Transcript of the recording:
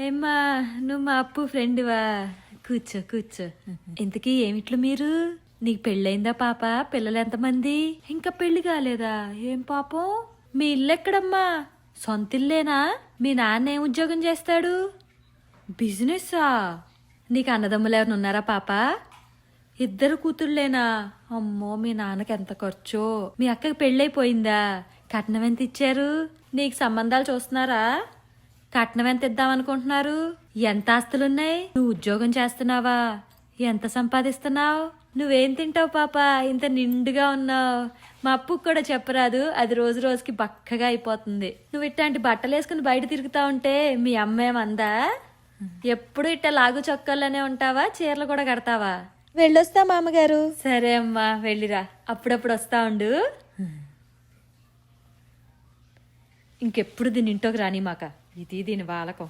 ఏమ్మా, నువ్వు మా అప్పు ఫ్రెండ్వా? కూర్చో కూర్చో. ఇంతకీ ఏమిట్లు మీరు? నీకు పెళ్ళయిందా పాప? పిల్లలు ఎంతమంది? ఇంకా పెళ్లి కాలేదా? ఏం పాపం. మీ ఇల్లు ఎక్కడమ్మా? సొంత ఇల్లేనా? మీ నాన్న ఏం ఉద్యోగం చేస్తాడు? బిజినెస్సా? నీకు అన్నదమ్ములు ఎవరు ఉన్నారా పాప? ఇద్దరు కూతుళ్ళేనా? అమ్మో, మీ నాన్నకి ఎంత ఖర్చో. మీ అక్కకి పెళ్ళైపోయిందా? కట్నం ఎంత ఇచ్చారు? నీకు సంబంధాలు చూస్తున్నారా? కట్నం ఎంత ఇద్దామనుకుంటున్నారు? ఎంత ఆస్తులున్నాయి? నువ్వు ఉద్యోగం చేస్తున్నావా? ఎంత సంపాదిస్తున్నావు? నువ్వేం తింటావు పాప? ఇంత నిండుగా ఉన్నావు. మా అప్పుకు కూడా చెప్పరాదు, అది రోజు రోజుకి బక్కగా అయిపోతుంది. నువ్వు ఇట్లాంటి బట్టలు వేసుకుని బయట తిరుగుతా ఉంటే మీ అమ్మ ఏమందా? ఎప్పుడు ఇట్ట లాగు చొక్కాలనే ఉంటావా? చీరలు కూడా కడతావా? వెళ్ళొస్తా మామగారు. సరే అమ్మా, వెళ్ళిరా. అప్పుడప్పుడు వస్తా ఉండు. ఇంకెప్పుడు దీని ఇంట్లోకి రాని మాక. ఇది దీని వాలకం.